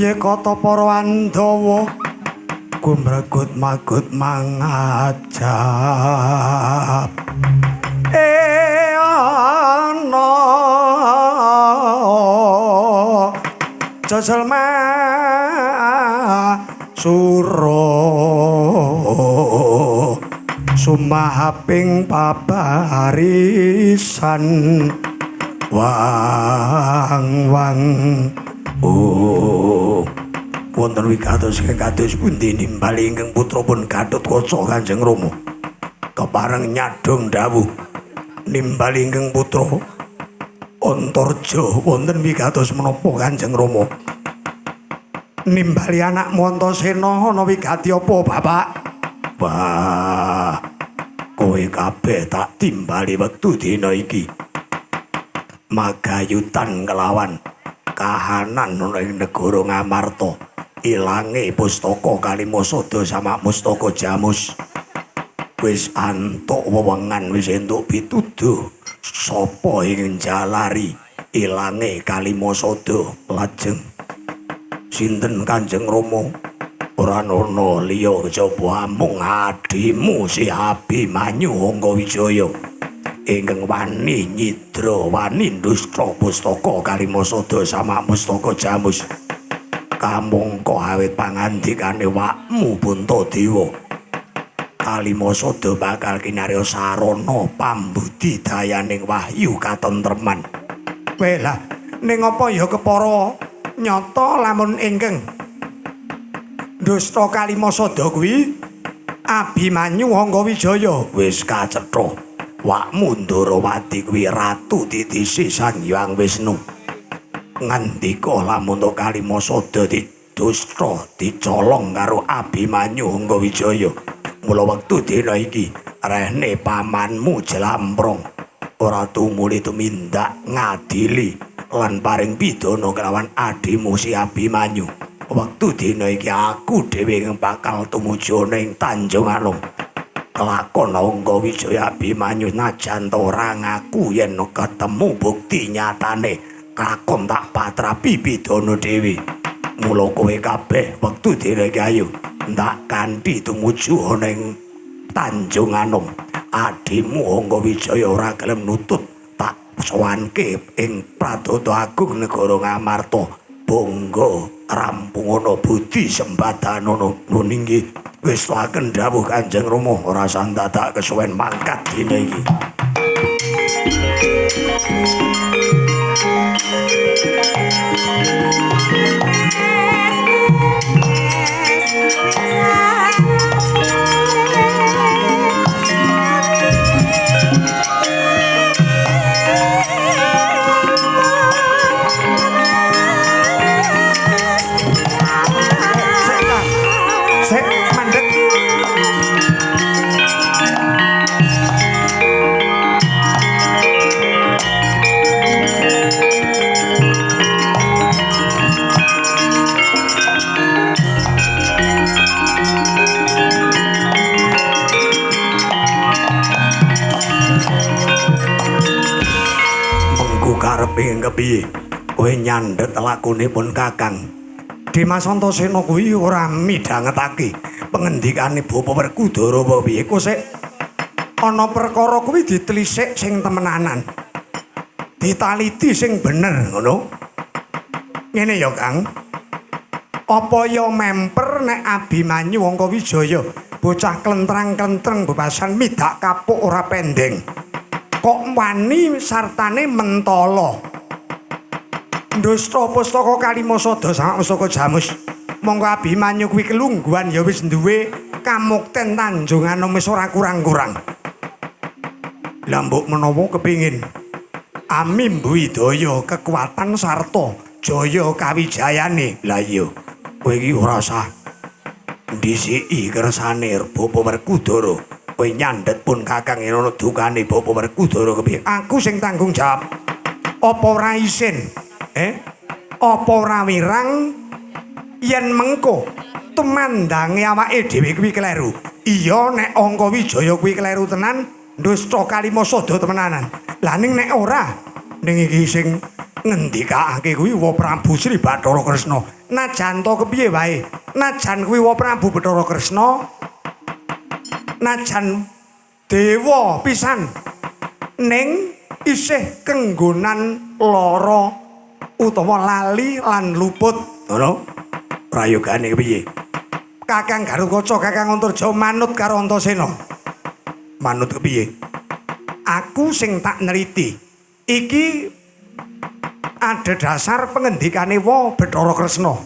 Ye kata para Wandawa gumregut magut mangajab ana jejelma suro sumahaping pabarisan wang wonten wigatos ingkang kados pundi nimbali ingkang putrapun Gatotkaca Kanjeng Rama kepareng nyadong dawuh nimbali ingkang putra Antarja wonten wigatos menapa Kanjeng Rama nimbali anak Antasena ana wigati apa Bapak? Wah kowe kabeh tak timbali wektu dina iki magayutan kelawan kahanan ana ing negara Ngamarta ilange pustaka Kalimasada sama Mustaka Jamus wis antuk wewengan wis entuk pituduh sapa ing njalari ilange Kalimasada lajeng sinten Kanjeng Rama ora ana liya kejaba amung adimu si Abimanyu Anggawijaya ingkang wani nyidra wani ndustra pustaka Kalimasada sama Mustaka Jamus kamangka awit pangandikane wakmu Puntadewa Kalimasada bakal kinarya sarana pambudidayaning wahyu katentreman. Welah ning apa ya kepara nyata lamun ingkang ndustra Kalimasada kuwi Abimanyu Anggawijaya wis kacetha wakmu Ndarawati kuwi ratu titise Sang Hyang Wisnu. Ngandika lamun Kalimasada didustra dicolong karo Abimanyu Anggawijaya mula wektu dina iki rehne pamanmu Jlamprong ora tumuli tumindak ngadili lan paring pidana kelawan adimu si Abimanyu wektu dina iki aku dhewe bakal tumuju ning Tanjung Anom kelakon Anggawijaya Abimanyu najan ora ngaku yen ketemu bukti nyatane kakon tak patrapi pidana dhewe mula kowe kabeh wektu dina iki ayo ndak kanthi tumuju ning Tanjung Anom adimu Anggawijaya ora gelem nutut tak sowanke ing Pradata Agung negara Ngamarta bangga rampung ana budi sembadana nuninggi wis waken dawuh Kanjeng Rama ora sandadak kesuwen mangkat dina iki. Karepe kepiye kowe nyandhet lakunipun Kakang Dimas Antasena kuwi ora midhangetake pengendikane Bapa Werkudara apa piye kok sik ana perkara kuwi ditelisik sing temenanan ditaliti sing bener ngono ngene ya Kang apa ya memper nek Abimanyu Anggawijaya bocah klentrang-klentreng bebasan midak kapuk ora pendeng kok wani sartane mentala ndustra pustaka Kalimasada sama Mustaka Jamus monggo Abimanyu kuwi kelungguhan ya wis duwe kamukten Tanjung Anom wis ora kurang-kurang lah mbok menawa kepingin amimbu idaya kekuatan sarta jaya kawijayane lah iya kowe iki ora usah ndisiki kersane Bapa Werkudara kowe nyandhet pun Kakang yen ana dukane Bapa Werkudara kepiye aku sing tanggung jawab apa ora isin apa ora wirang yen mengko tumandange awake dhewe kuwi kleru iya nek Anggawijaya kuwi kleru tenan ndustra Kalimasada temenanan lah ning nek ora ning iki sing ngendikake kuwi wa Prabu Sri Bathara Kresna. Najan to kepiye wae, najan kuwi wa Prabu Bathara Kresna, najan dewa pisan ning isih kenggonan lara utawa lali lan luput. Ngono. Prayogane kepiye? Kakang Garukaca, Kakang Antarja manut karo Antasena. Manut kepiye? Aku sing tak neliti. Iki ada dasar pengendikane wa Bathara Kresna.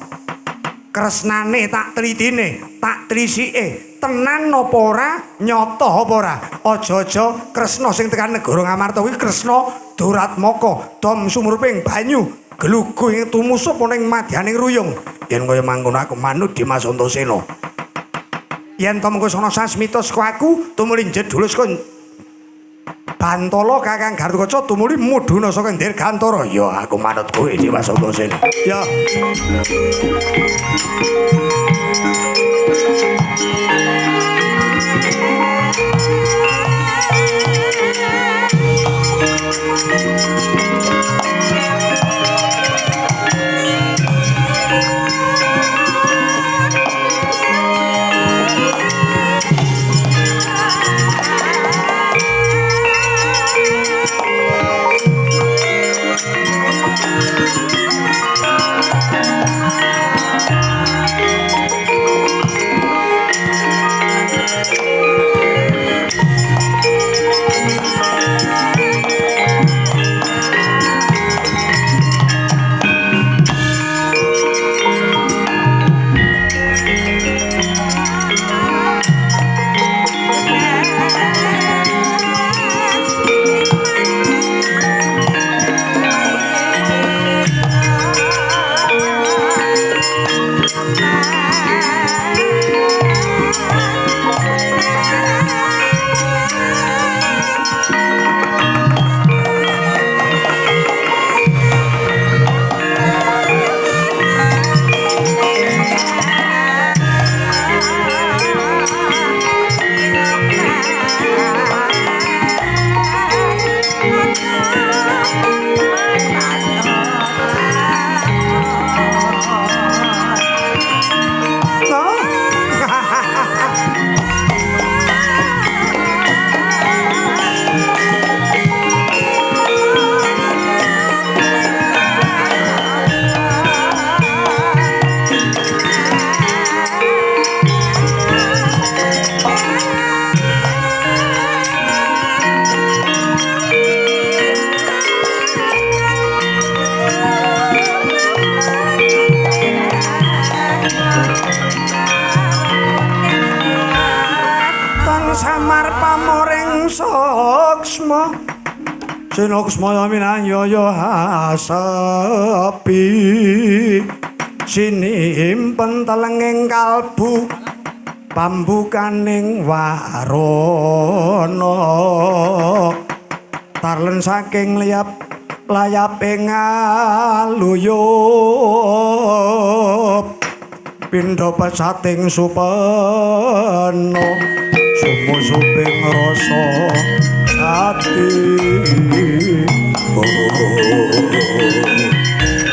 Kresnane tak telitine, tak trisike, tenan apa ora, nyata apa ora. Aja-aja Kresna sing tekan negara Ngamarta kuwi Kresna Duratmaka, dom sumurping banyu, gelugu ing tumusup ning madyaning ruyung. Yen kaya mangkono aku manut Dimas Antasena. Yen to mengko sono sasmita saka aku tumuli jedul saka Bantala Kakang Garukaca tumuli mudhuna saka Dirgantara. Ya aku manut kowe Dimas Antasena. Ya. Sinoksmaya minanyaya hasapi sinimpen telenging kalbu pambukaning warana tarlen saking layaping aluyup pindha pesating supena sumusuping rasa ati.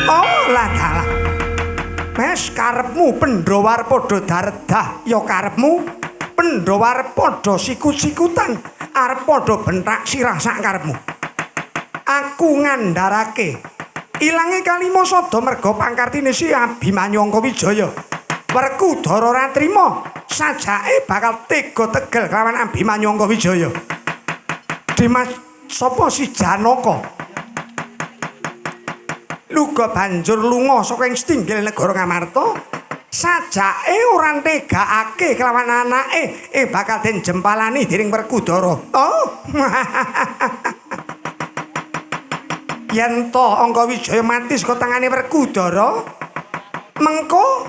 Oh lah dalah. Wes karepmu Pendhawar padha daredah ya karepmu. Pendhawar padha sikut-sikutan arep padha bentak sirah sak karepmu. Aku ngandharake ilange kalima sada merga pangkartine si Abimanyu Angkawijaya. Werkudara ora trima sajake bakal tega tegel kelawan Abimanyu Angkawijaya. Dimas sapa si Janaka? Luga banjur lunga saka ing stinggil negara Ngamarta. Sajake ora tegakake kelawan anake bakal den jempalani dening Werkudara. Oh. Yen to Angkawijaya mati saka tangane Werkudara, mengko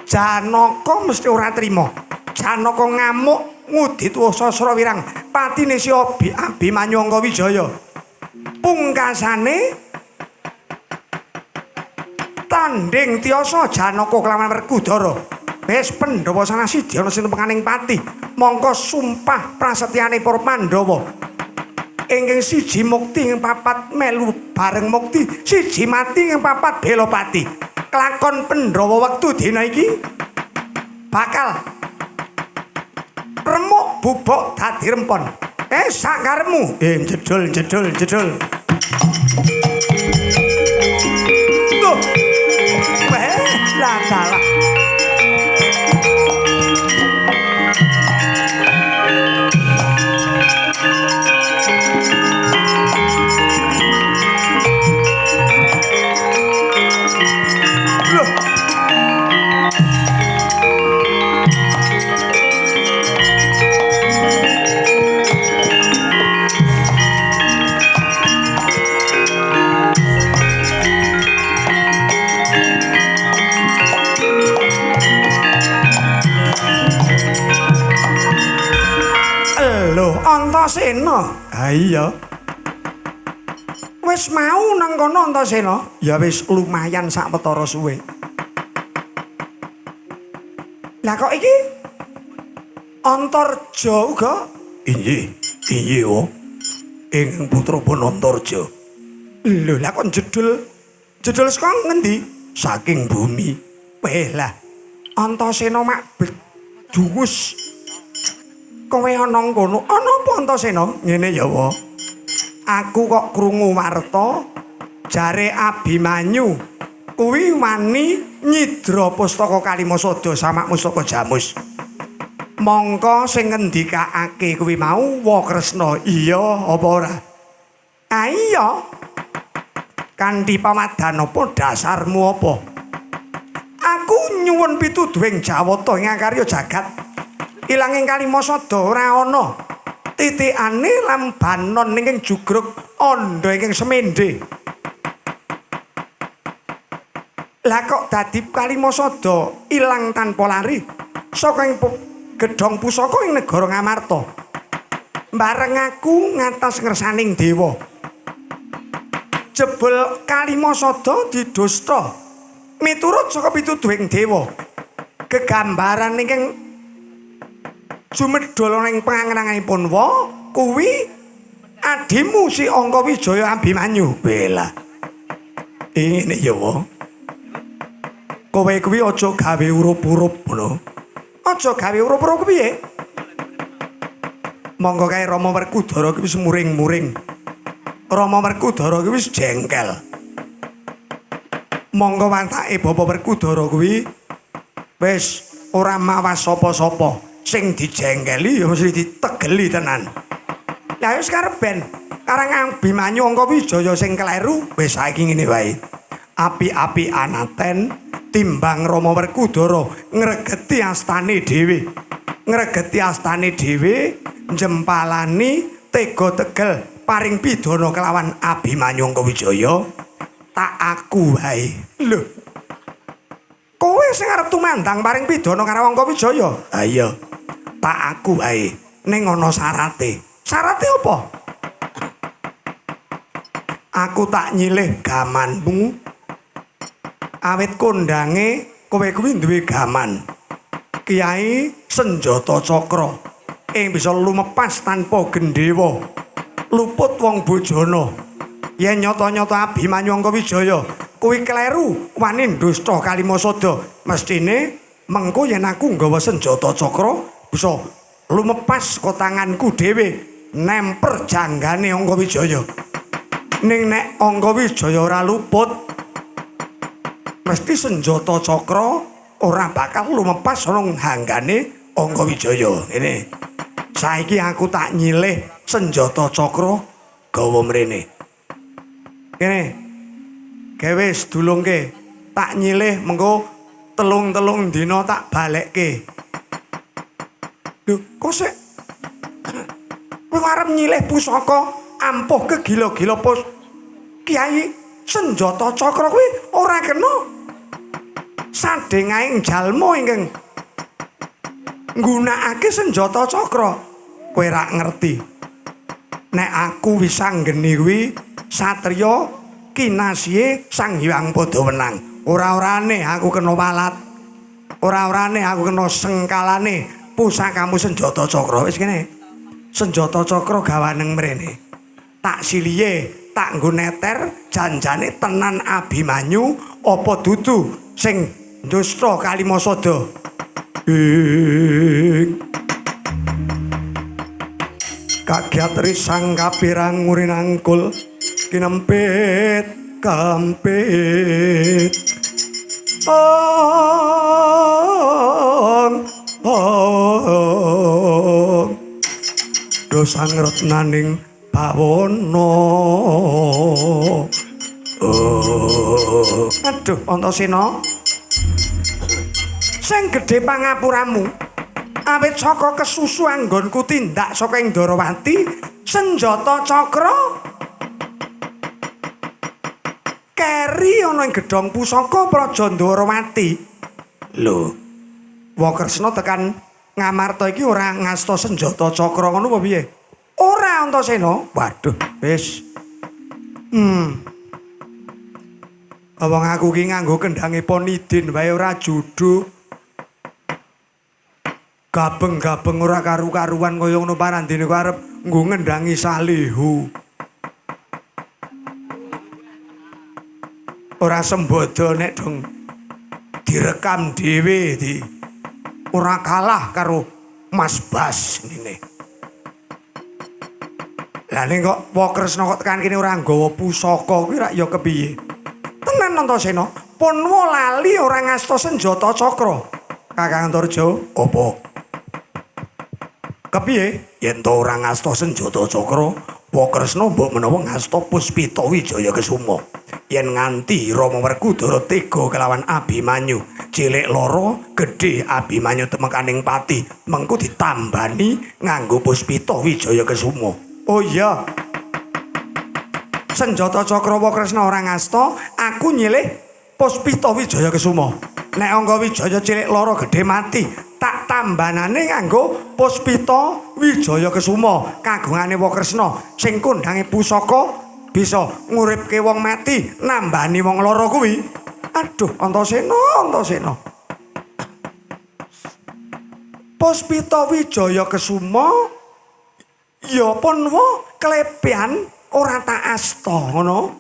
Janaka mesti ora trima. Janaka ngamuk ngudit Sasra Wirang patine si Abimanyu Angkawijaya. Pungkasane tanding tiyasa Janaka kelawan Werkudara. Wis Pandhawa sanasidya ana sing temekaning pati. Mongko sumpah prasetyane para Pandhawa. Ingkang siji mukti ing papat melu bareng mukti siji mati ing papat belopati. Kelakon Pandhawa wektu dina iki bakal remuk bubuk dadi rempon. Sakaremu. Jedul. Loh. Lah dalah. Antasena. Ha iya. Wis mau nang kono Antasena? Ya wis lumayan sawetara suwe. Lah kok iki Antarja uga? Inggih oh. Ing putra pun Antarja. Lho lah kok jedul saka ngendi? Saking bumi. Lah Antasena mak bedungus. Kowe ana ngono, ana apa Antasena? Ngene ya wa. Aku kok krungu warta jare Abimanyu kuwi wani nyidra pustaka Kalimasada Samak Mustaka Jamus. Mongko sing ngendikake kuwi mau Wa Kresna. Iya apa ora? Ah iya. Kanthi pamadan apa dasarmu apa? Aku nyuwun pituduhing Jawata ing karya jagat. Ilanging Kalimasada ora ana titikane lambanon ing jugruk andha ing semende. Lah kok dadi Kalimasada ilang tanpa lari saka ing gedhong pusaka ing negara Ngamarta. Bareng aku ngatas ngersaning dewa. Jebul Kalimasada didusta miturut saka pituduhing dewa. Gegambaran ingkang jumedhol ning pangangenanipun wa kuwi adimu si Angkawijaya Abimanyu. Bela. Ngene ya wa. Kowe kuwi aja gawe urup-urup ngono. Aja gawe urup-urup piye? Monggo kae Rama Werkudara kuwi wis muring-muring. Rama Werkudara kuwi wis jengkel. Monggo watake Bapak Werkudara kuwi wis ora mawas sapa-sapa. Sing dijengkeli ya mesti ditegeli tenan. Lah wis kareben karang Abimanyu Angkawijaya sing kleru wis saiki ngene wae. Api-api anaten timbang Rama Werkudara ngregeti astane dhewe. Ngregeti astane dhewe njempalani tega tegel paring pidana kelawan Abimanyu Angkawijaya tak aku wae. Lho. Kowe sing arep tumandang paring pidana karo Angkawijaya? Ha iya. Tak aku wae ning ana syarate. Syarate apa? Aku tak nyilih gamanmu. Awit kondange kowe kuwi duwe gaman. Kiai Senjata Cakra ing bisa lumepas tanpa gendhewa. Luput wong bojana. Yen nyata-nyata Abimanyu Angkawijaya kuwi kleru wani ndusta Kalimasada, mestine mengko yen aku nggawa senjata cakra bisa lumepas ka tanganku dhewe nemper janggane Angkawijaya. Ning nek Angkawijaya ora luput mesti senjata cakra ora bakal lumepas ana hanggane Angkawijaya. Ngene. Saiki aku tak nyilih senjata cakra gawa mrene. Kene. Gawe sedulungke tak nyilih mengko telung dina tak balekke. Lho, kok sik kowe arep nyilih pusaka ampuh kegila-gila pos Kiai Senjata Cakra kuwi ora kena sadengahing jalma ingkang nggunakake senjata cakra. Kowe ra ngerti nek aku wis anggeni kuwi satriya kinasihe Sang Hyang Padawenang. Ora-orane aku kena walat, ora-orane aku kena sengkalane pusakamu senjata cakra. Wis kene senjata cakra gawaneng mrene tak silihe tak nggo neter janjane tenan Abimanyu apa dudu sing dusta Kalimasada. Kagiat risang kapirang ngurinangkul kinempit kampit dosang retnaning bawana. Aduh Antasena, sing gedhe pangapuramu awit saka kesusu anggonku tindak saka ing Darawati senjata cakra keri ana ing gedhong pusaka Praja Darawati. Lho, Wakresna tekan Ngamarta iki ora ngasta senjata cakra ngono apa piye? Ora Antasena. Waduh, wis. Wong aku ki nganggo kendhange Ponidin wae ora juduk. Gabeng-gabeng ora karu-karuan kaya ngono parandene kok arep nggo ngendhangi Salihu. Ora sembodo nek dong direkam dhewe di ora kalah karo Mas Bas ngene. Lah ning kok Wakresna kok tekan kene ora nggawa pusaka kuwi rak ya kepiye? Tenan Antasena, Punwa lali ora ngasta senjata cakra. Kakang Antarja, apa? Kepiye? Yen to ora ngasta senjata cakra, Wakresna mbok menawa ngasta Puspita Wijaya Kesuma. Yen nganti Rama Werkudara tega kelawan Abimanyu, cilik loro, gedhe Abimanyu temekaning pati, mengko ditambani nganggo Puspita Wijaya Kesuma. Oh iya. Senjata cakra Wakresna ora ngasta, aku nyilih Puspita Wijaya Kesuma. Nek Angga Wijaya cilik loro gedhe mati, tak tambanane nganggo Puspita Wijaya Kesuma kagungane Wakresna sing kondhange pusaka bisa nguripke wong mati, nambani wong lara kuwi. Aduh, Antasena. Puspita Wijaya Kesuma ya Punwa klepian ora tak asta ngono.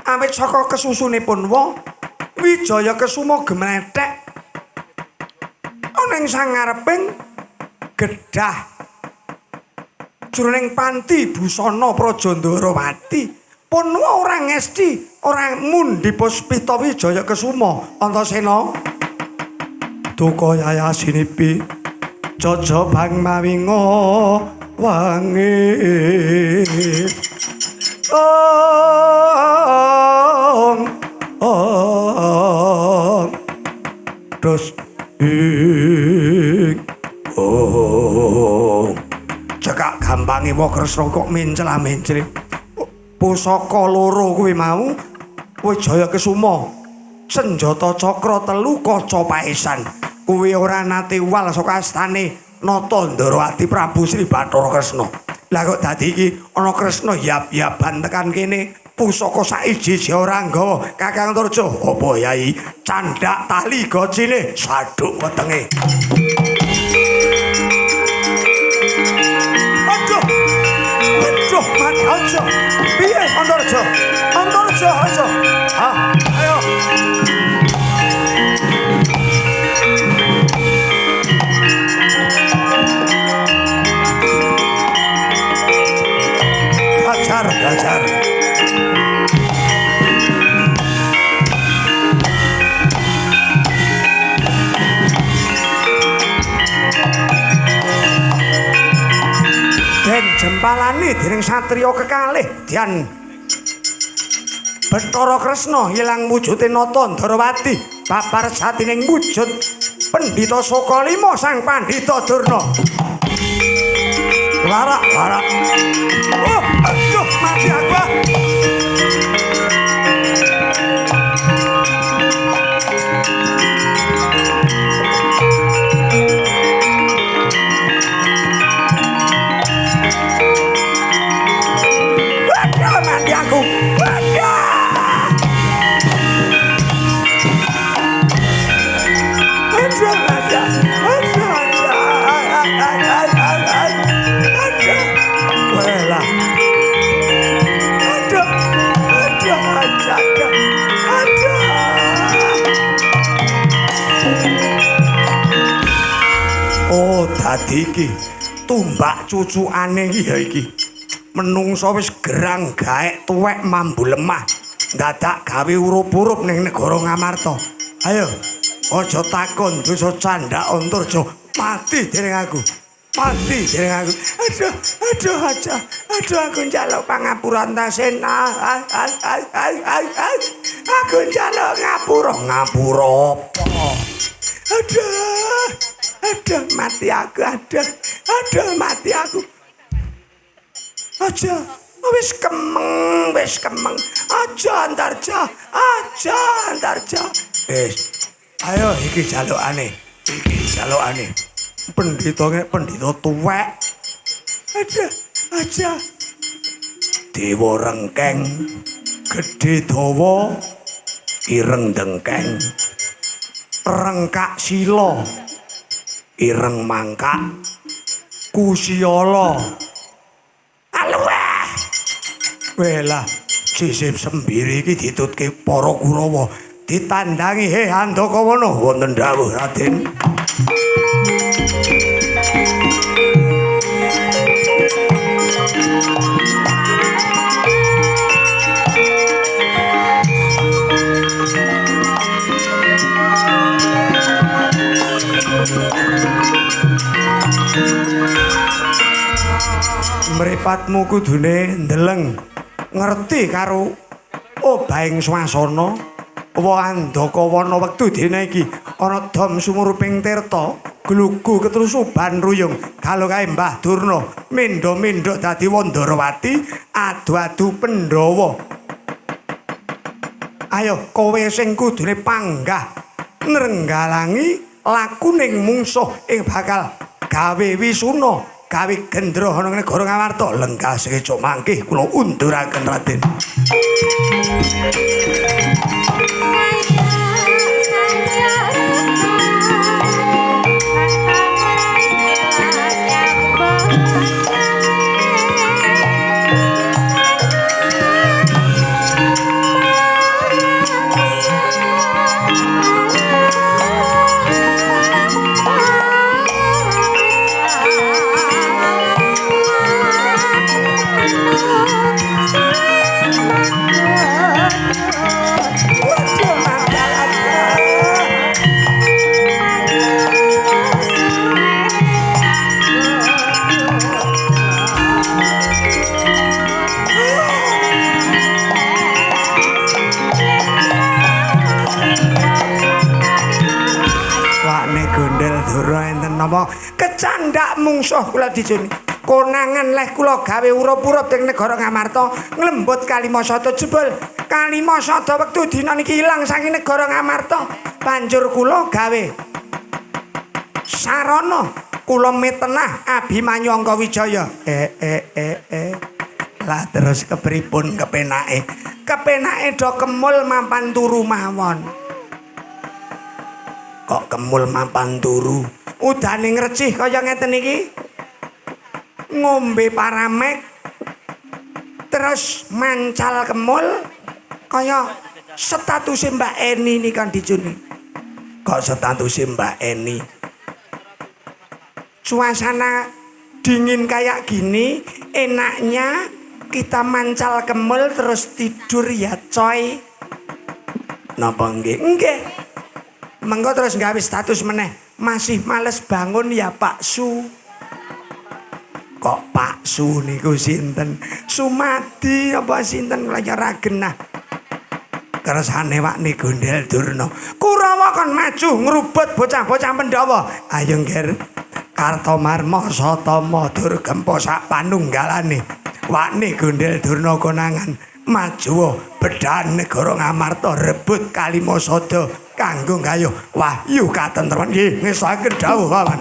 Awit saka kesusune Punwa, Wijaya Kesuma gemlethek ana ing sangareping gedhah jroning panti busana Praja Darawati. Punwa ora ngesti, ora mundi Puspita Wijaya Kesuma. Antasena, duka yayasinipi jaja bang mawinga wangi. Terus cekak gampange Wakresna kok mencela-menceli. Pusaka loro kuwi mau Wijaya Kesuma, senjata cakra 3 kaca paesan. Kuwi ora nate wal saka astane Nata Ndarawati Prabu Sri Bathara Kresna. Lah kok dadi iki ana Kresna yab-yaban tekan kene pusaka saiji ora nggawa. Kakang Antarja, apa Yai? Candhak tali gocine saduk wetenge. Aduh, mati aja. Piye Antarja? Antarja aja. Ha, ayo. Belajar. Den jempalane dening satriya kekalih Dian Bathara Kresna ilang wujude Nata Ndarawati babar jatining wujud Pendhita Sokalima Sang Pandhita Durna. Larak. Oh, aduh, mati aku. Waduh, mati aku. dadi iki tumbak cucukane iki ya iki. Menungso wis gerang gaek tuwek mambu lemah. Dadak gawe urup-urup ning negara Ngamarta. Ayo, aja takon dosa candhak Antarja mati dening aku. Mati dening aku. Aduh aku njaluk pangapuran tasen. Aku njaluk ngapura. Ngapura apa? Aduh mati aku. Aduh mati aku. Aja, wis kemeng. Aja Antarja. Ayo iki jalukane. Pendhita tuwek. Aja. Dewa rengkeng, gedhe dawa, ireng dengkeng. Rengkak sila, ireng mangkak, kusiala. Aluwah. Welah, sisip sembiri iki ditutke para Kurawa, ditandangi Handakawana wonten dawuh Raden. Mripatmu kudune ndeleng ngerti karo obahing swasana Handakawana wektu dina iki ana dom sumuruping tirta glugu ketrusuban ruyung kalau kae Mbah Durna mendo-mendo dadi Wandarawati adu-adu Pandhawa. Ayo kowe sing kudune panggah nrenggalangi lakuning mungsuh ing bakal gawe wisuna gawe gendro ana negara Ngamarta lenggah sekeco mangkih kula unduraken Raden. Kecandhak mungsuh kula dijuni konangan leh kula gawe urup-urup ing negara Ngamarta nglembut Kalimasada jebul Kalimasada wektu dina niki ilang saking negara Ngamarta banjur kula gawe sarana kula metenah Abimanyu Angkawijaya lah terus kepripun kepenake do kemul mapan turu mawon kok kemul mapan turu udane ngrecih kaya ngeten iki ngombe paramek terus mancal kemul kaya statuse Mbak Eni ini kan dijuni kok statuse Mbak Eni suasana dingin kayak gini enaknya kita mancal kemul terus tidur ya coy napa nggih mengko terus gawe status meneh masih males bangun ya Pak Su. Kok Pak Su niku sinten? Sumadi apa sinten kula ora genah. Kersane Wakni Gondel Durna. Kurawa kon maju ngrubut bocah-bocah Pandhawa. Ayo ngger Kartomarma Satama Durgempa sak panunggalane. Wakni Gondel Durna konangan maju bedhan negara Ngamarta rebut Kalimasada kanggo gayuh wahyu katentreman nggih ngesaken dawuh wawan.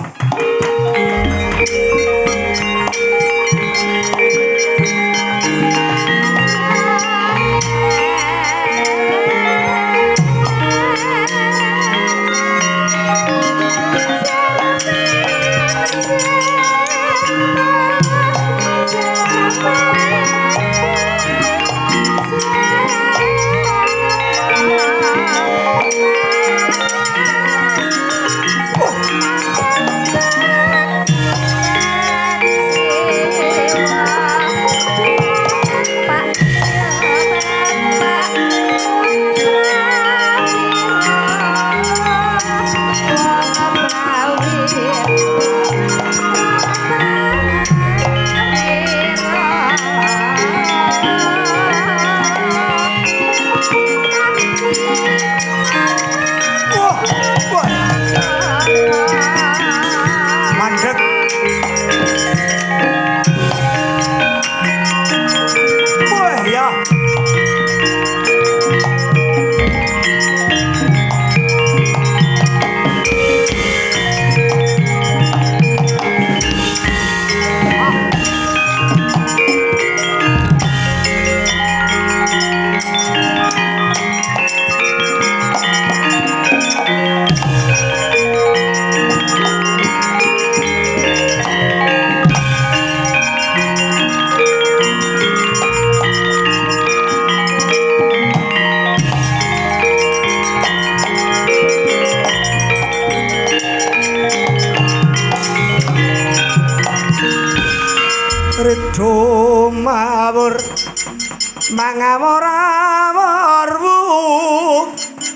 mangamorawarwu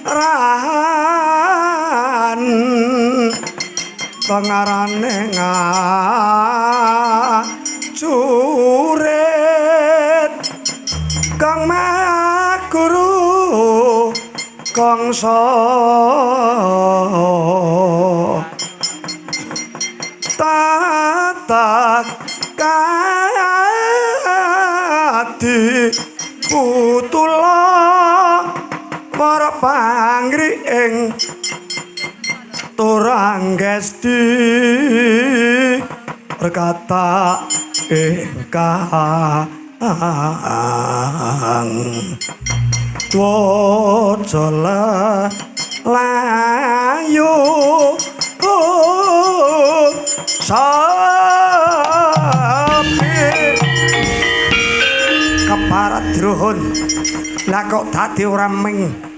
rahan pengarane ngacurit kang maguru kangsa tatak kadi putula para panggri ing Turanggesti berkata ingkang wajala layu sapi keparat druhun lah kok dadi ora ming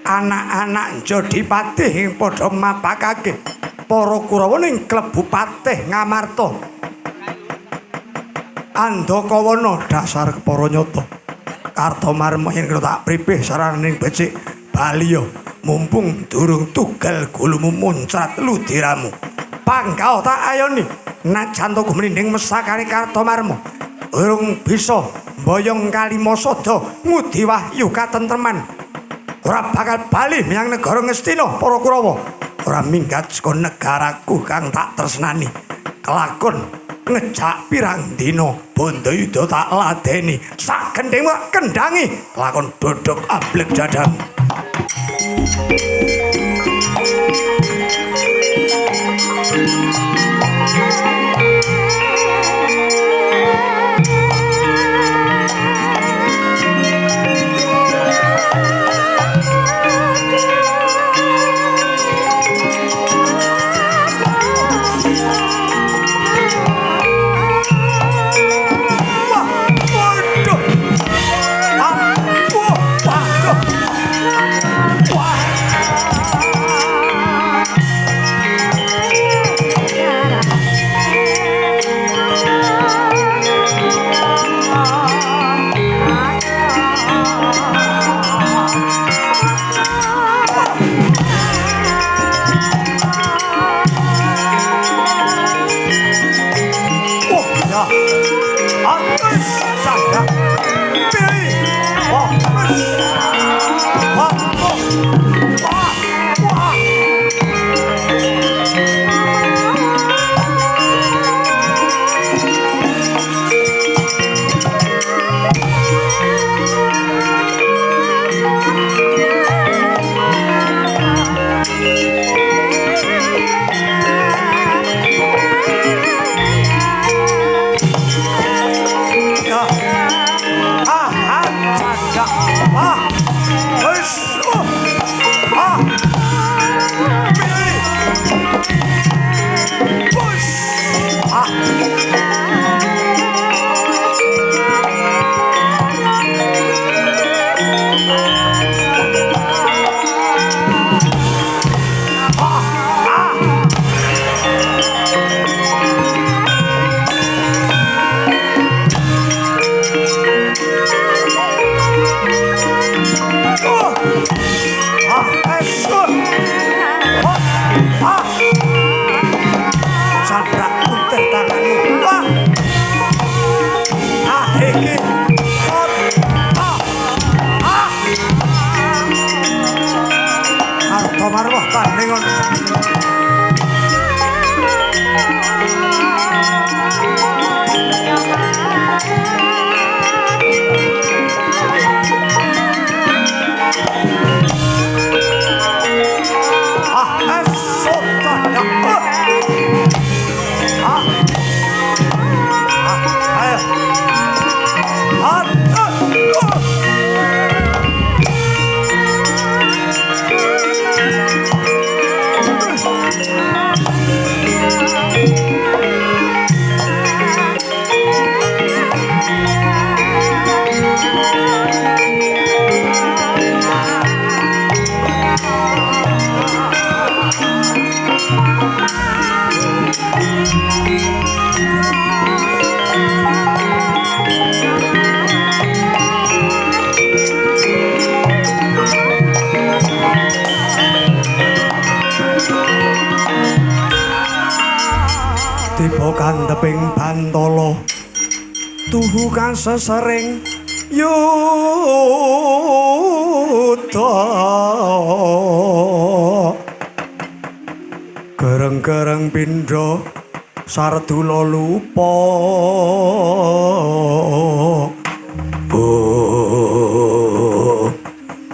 anak-anak Jodipatih padha mapakake para Kurawa ning klebu patih Ngamarta Andakawana dasar para nyata Kartomarma yen tak pripih saraning becik Baliya mumpung durung tugal gulumu muncrat ludiramu pangkau tak ayoni najan to gumrinding mesakane Kartomarma urung bisa mboyong Kalimasada ngudi wahyu katentreman ora bakal bali menyang negara Ngastina para Kurawa ora minggat saka negaraku kang tak tresnani kelakon ngejak pirang dina Bandayuda tak ladeni sak gendhing kendangi lakon dodok ablek dadang Marwah tanding tiba kandheping Bantala tuhu kasesering yuda gereng-gereng pindha Sardula lupa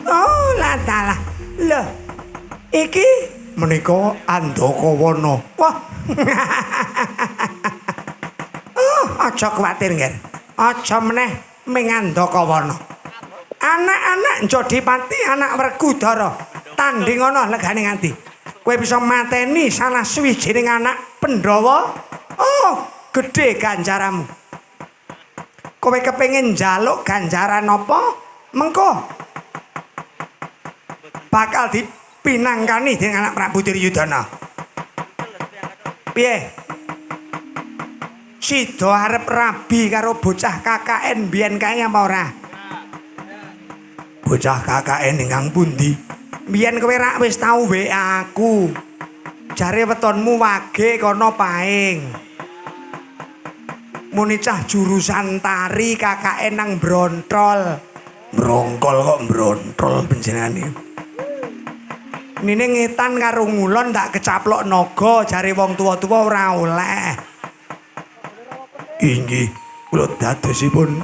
oh latalah lho iki menika Andakawana wah aja kuwatir nggih aja meneh ming Andakawana anak-anak Jodipati anak Werkudara tandhing ana legane nganti kowe bisa mateni salah suwijining anak Pandhawa oh gedhe ganjaramu kowe kepengin njaluk ganjaran apa mengko bakal dipinangkani dening anak Prabu Duryudana piye sida arep rabi karo bocah KKN biyen kae apa ora bocah KKN ingkang pundi biyen kowe rak wis tau WA aku jare wetonmu wage kono paing muni cah jurusan tari KKN nang Brontrol brongkol kok Brontrol panjenengane nine ngetan karo ngulon tak kecaplok naga jare wong tuwa-tuwa ora oleh inggih kula dadosipun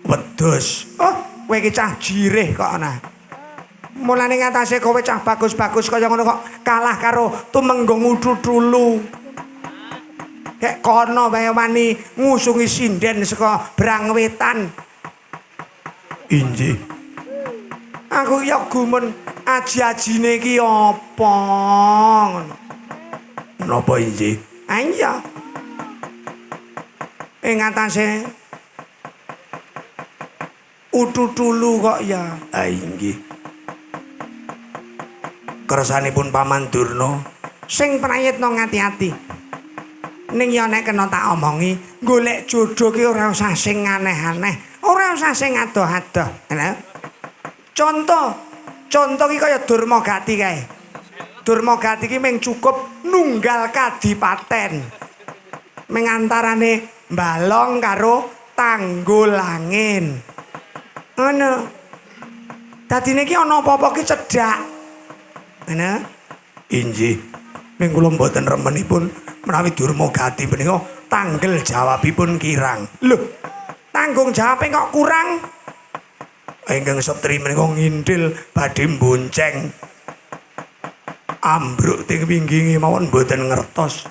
wedhus oh kowe iki cah jireh kok ana mulane ngatasé kowe cah bagus-bagus kaya ngono kok kalah karo Tumenggung Ududulu kek kono wae wani ngusungi sinden saka Brangwetan inggih aku ya gumun aji-ajine iki apa ngono napa inggih iya ing ngatasé Ududulu kok ya inggih kersanipun Paman Durna sing prayitna ngati-ati ning ya nek kena tak omongi golek jodoh ki ora usah sing aneh-aneh ora usah sing adoh-adoh contoh ki kaya Durmagati kae Durmagati ki mung cukup nunggal kadipaten ming antarane Balong karo Tanggulangin ngono dadine ki ana apa-apa ki cedhak ngono inggih ming kula mboten remenipun menawi Durmagati menika tanggel jawabipun kirang lho tanggung jawabe kok kurang ingkang setri menika ngintil badhe bonceng ambruk teng wingginge mawon mboten ngertos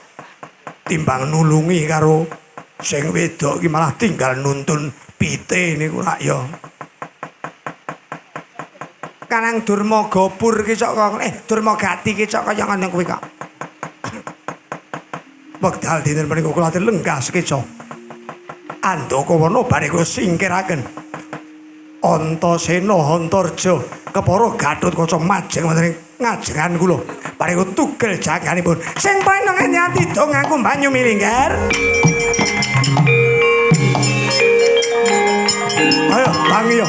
timbang nulungi karo sing wedok ki malah tinggal nuntun pite niku rak ya Kanang Durmagapur ki cok Durmagati ki cok kaya ngono kuwi kok wekdal dinten menika kula atur lenggas keca Andakawana bare kula singkiraken Antasena Antarja kepara Gatotkaca majeng wonten ngajengan kula bare kula tugel jaganipun sing paling ngati dong aku banyu milinggar ayo tangi yo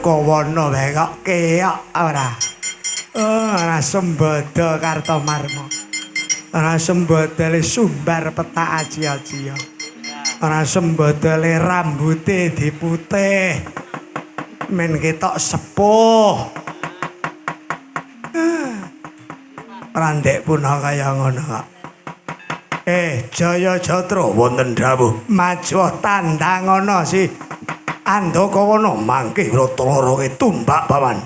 Kawana wae kok keok ora. Ora Sembada Kartomarma. Ora Sembadane sumbar petak aji-ajiya. Ora Sembadane rambute diputih. Men ketok sepuh. Randek punah kaya ngono kok. Jaya Jatra wonten dawuh maju tandangono si Andakawana mangke rata-rata tumbak bawan.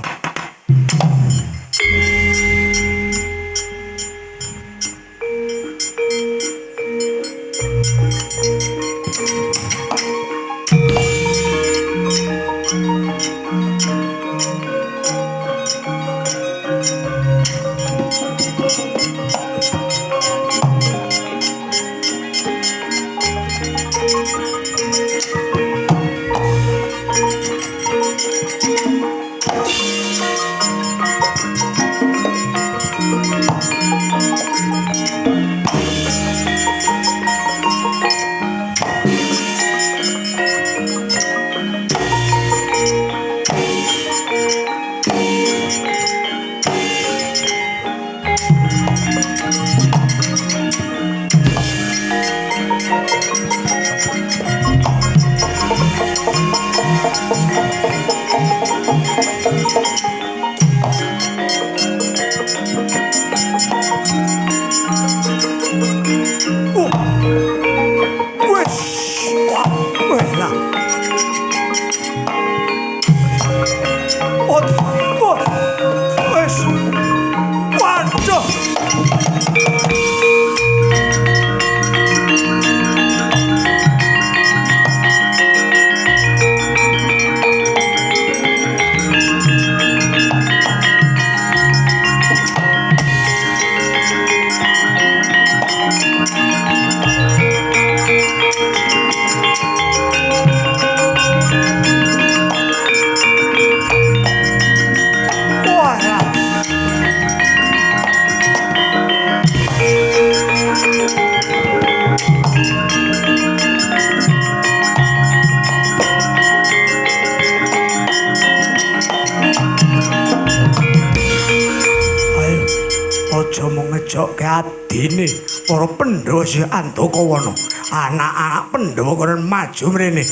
Adine para Pandhawa si Andakawana anak-anak Pandhawa kono maju mrene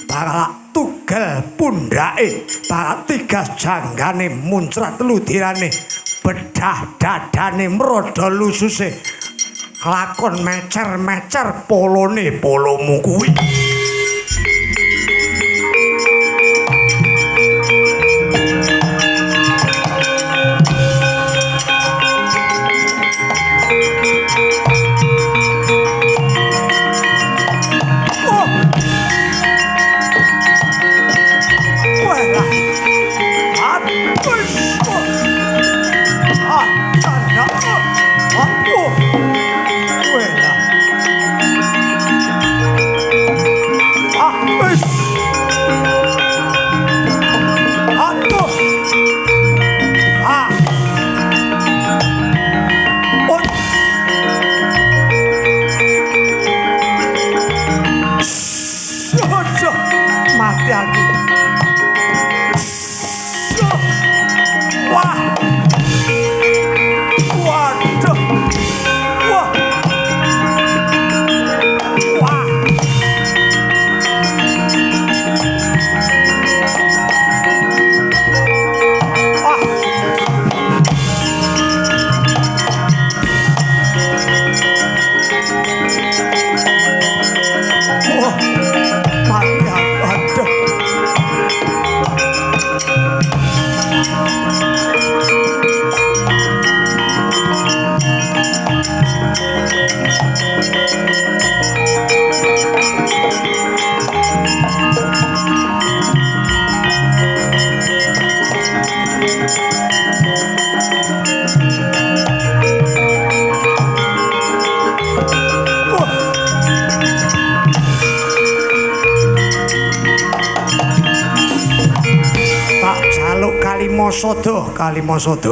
bakal tugal pundhake bakal tigas janggane muncrat ludirane bedah dadane mrodo lususe lakon mecer-mecer polone polomu kuwi.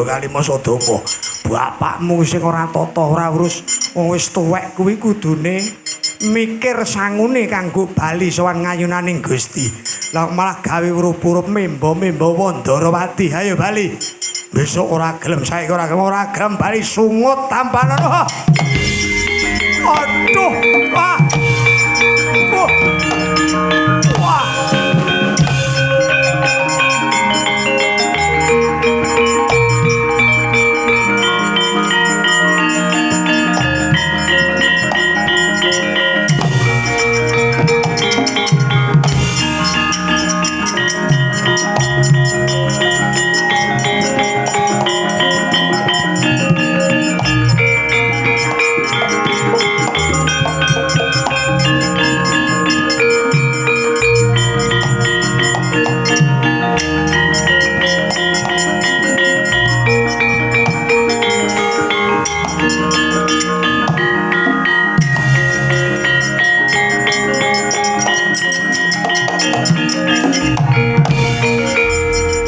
Kalimasada mo bapakmu sing ora tata ora urus wis tuwek kuwi kudune mikir sangune kanggo bali sowan ngayunaning Gusti Lah malah gawe urup-urup mimba-mimba Wandarawati. Ayo bali. Besok ora gelem saiki ora gelem bali sungut tampanan. Aduh. Wah. Wah.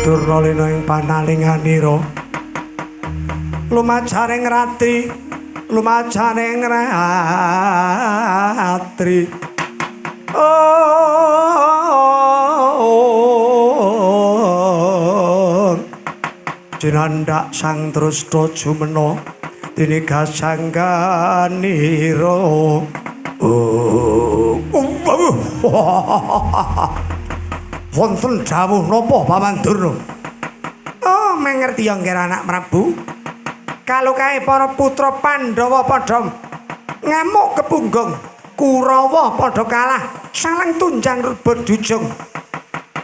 Durna ing panalinganira lumajaring rati lumajaring ratri jinandak sang Dresta Jumena tiniga sangganira wonten dawuh napa Paman Durna? Oh, mengerti ya nggih anak Prabu. Kalau kae para putra Pandhawa padha ngamuk kepunggung, Kurawa padha kalah, saling tunjang rebut dujung.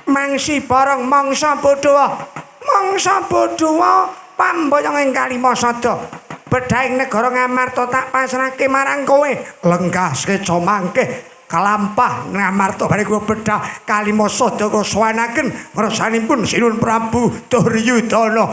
Mangsi bareng mangsa Badawa. Mangsa Badawa pambayang ing Kalimasada. Bedhaing negara Ngamarta tak pasrahke marang kowe. Lengkaske comangke kalampah Ngamarta bari kula bedhah Kalimasada kula suwanaken ngersanipun Sinun Prabu Duryudana.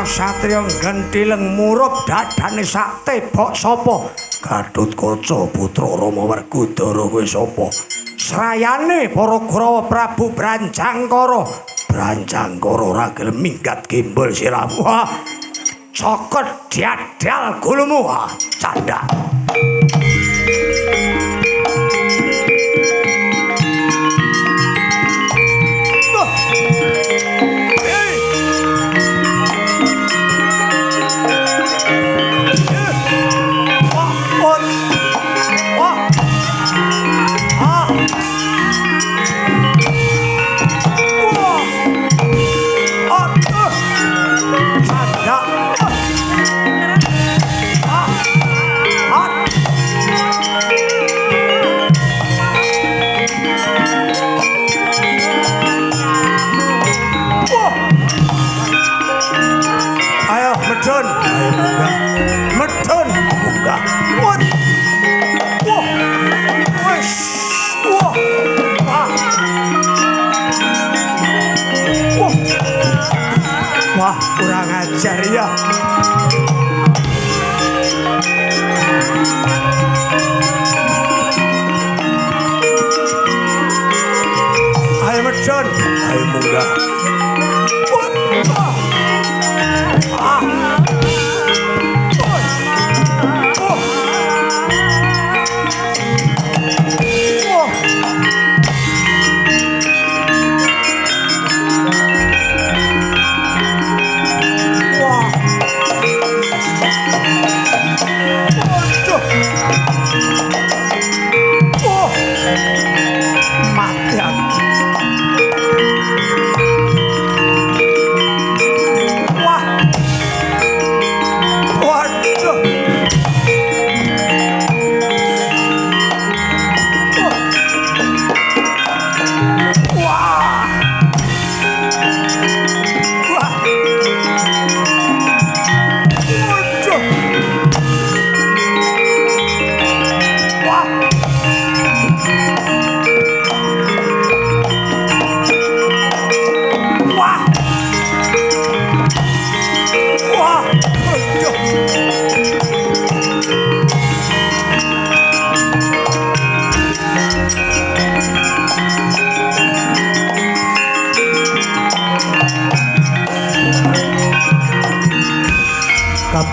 Satria gentileng murup dadane sak tebok sapa? Gatotkaca putra Rama Werkudara kuwi sapa? Srayane para Kurawa Prabu Branjangkara. Branjangkara ora gelem minggat gimbal siramu. Cokot diadal gulumu. Candak. Wah, kurang ajar ya. Ayo medun, ayo munggah.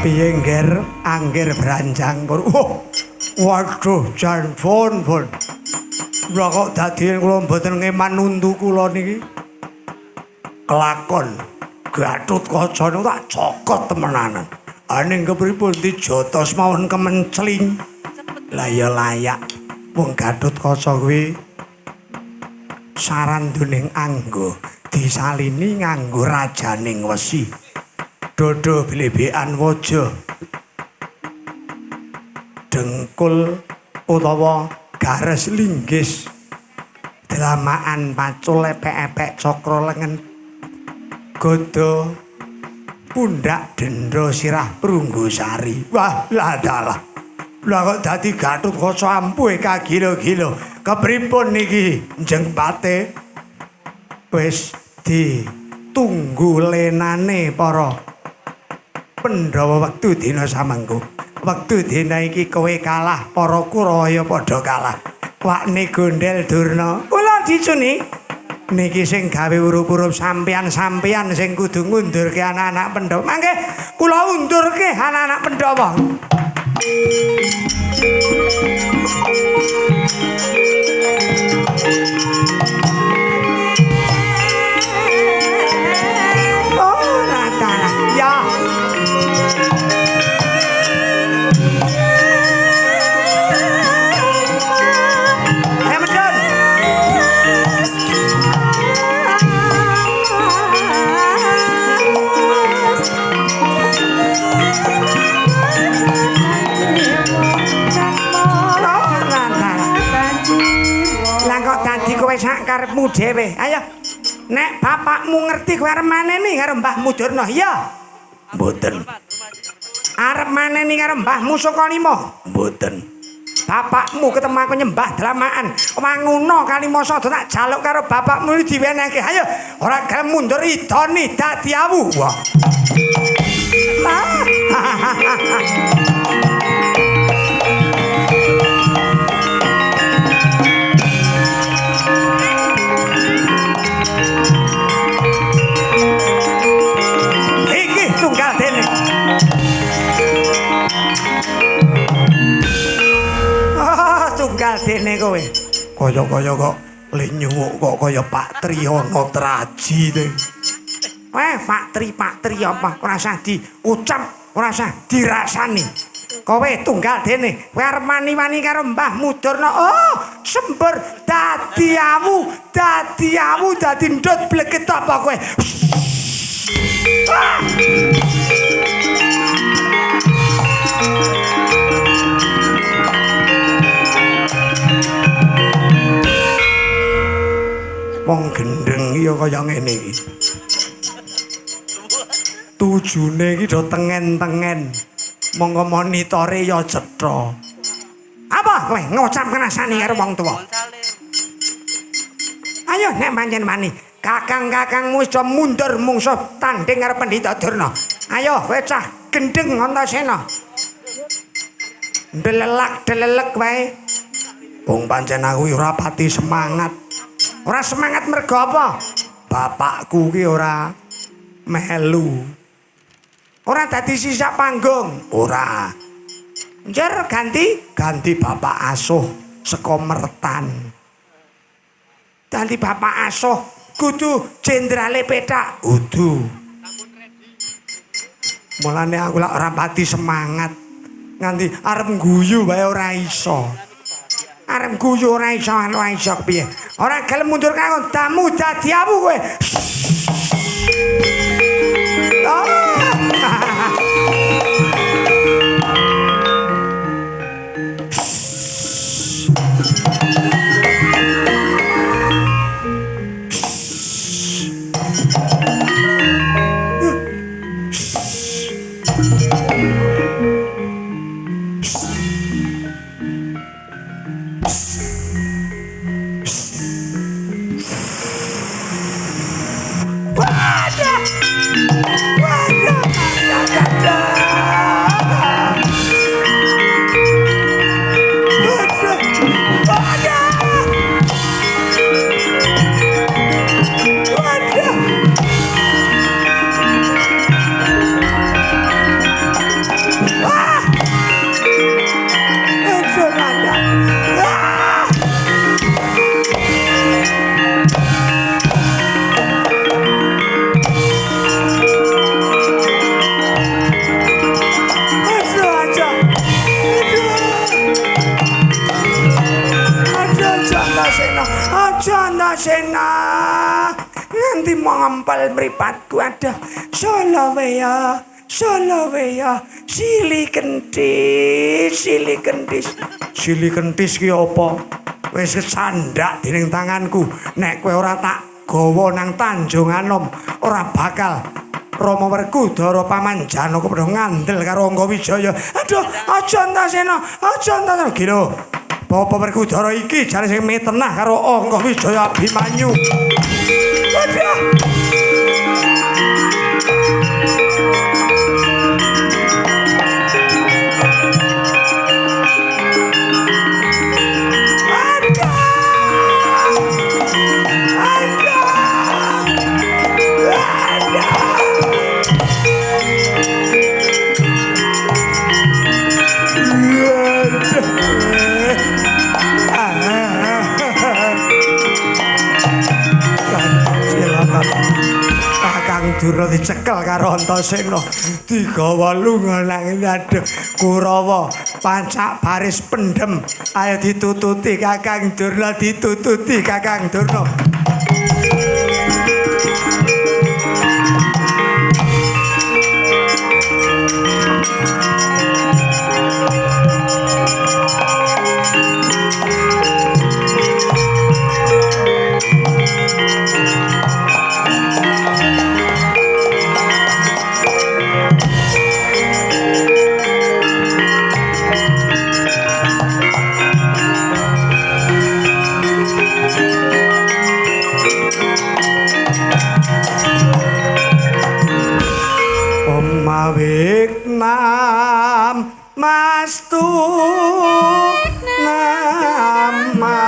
piye ngger angger branjang pur. Waduh jan pun. Lah kok dadi kula mboten ngeman untu kula niki. Kelakon Gatotkaca niku tak cokot temenanan. Aning kepripun dijotos mawon kemencling. Lah ya layak wong Gatotkaca kuwi saranduning anggo disalini nganggo rajaning wesi. Dodo blebekan waja. Dengkul utawa gares linggis. Delamaan pacul epek-epek cakra lengen. Godo pundak dendra sirah Prunggosari. Wah, lah dalah. Lah kok dadi Gatotkaca ampuhe kagilo-gilo. Kepripun niki Njeng Pate? Wis ditunggu lenane para Pandhawa wektu dina samengko. Wektu dina iki kowe kalah, para Kurawa padha kalah. Wakne Gondel Durna. Kula dicuni. Niki sing gawe urup-urup sampeyan sing kudu ngundurke anak-anak Pandhawa. Mangke kula undurke anak-anak Pandhawa. Oh, Ratana. Ya. Kowe sak karepmu dhewe. Ayo. Nek bapakmu ngerti kowe arep maneni karo Mbahmu Durna, iya? Mboten. Arep maneni karo Mbahmu Sukalima? Mboten. Bapakmu ketemu aku nyembah dalamaan. Wanguno Kalimasa tak jaluk karo bapakmu diwenehke. Ayo, ora gelem mundur idoni dadi awu. Wah. Tunggal dene kowe. Kaya-kaya kok lenyuk kok kaya Pak Triyono Traji to. Pak Tri apa? Ora usah diucap, ora usah dirasani. Kowe tunggal dene, kowe arep mani-mani karo Mbahmu Durna. Oh, sembur dadi awu, dadi ndut bleket apa kowe? Wong gendeng ya kaya ngene iki. Tujune iki do tengen-tengen. Monggo monitore ya cetha. Apa kowe ngucap kenasani karo wong tuwa? Ayo nek pancen mani, kakang-kakangmu wis mundur mungsuh tanding karo Pandhita Durna. Ayo kowe cah gendeng Antasena. Delelak-delelek wae. Wong pancen aku ora pati semangat. Ora semangat mergo apa? Bapakku ki ora melu. Ora dadi sisak panggung, ora. Njer ganti bapak asuh saka Mertan. Ganti bapak asuh kudu jenderale petak, kudu. Mulane aku lak ora pati semangat. Nganti arep guyu wae ora iso. Arep guyu ora iso anu iso piye. Ora gelem mundur kanggo tamu dadi awu kowe. Antasena, aja Antasena. Nganti mau ngempel mripatku ada Solowea, Sili kentis ki apa? Wis kesandak dening tanganku. Nek kowe ora tak gawa nang Tanjung Anom, ora bakal Rama Werkudara pamanjana kok padha ngandel karo Angga Wijaya. Aduh, aja Antasena, iki lho. Bapak Werkudara iki jare sing metenah karo Angga Wijaya Abimanyu. Aduh. Durna dicekel karo Antasena digawa lunga nang aduh Kurawa pancak baris pendem ayo ditututi Kakang Durna ditututi Kakang Durna Nam mastu nama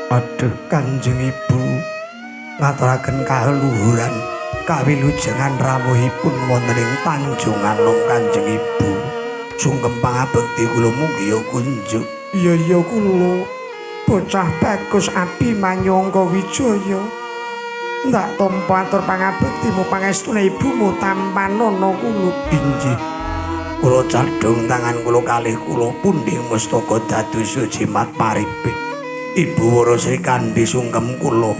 Aduh Kanjeng Ibu ngaturaken kaluhuran kawilujengan rawuhipun wonten ing Tanjung Anom Kanjeng Ibu. Sungkem pangabekti kula mugi kunjuk. Iya kula bocah bagus Abimanyu Angga Wijaya. Ndak tampa atur pangabekti mu pangestune ibumu Tampanana kula injih. Kula cadhong tangan kula kalih kula pundhing mustaka dados jimat paribih. Ibu Wara Sri Kandi sungkem kula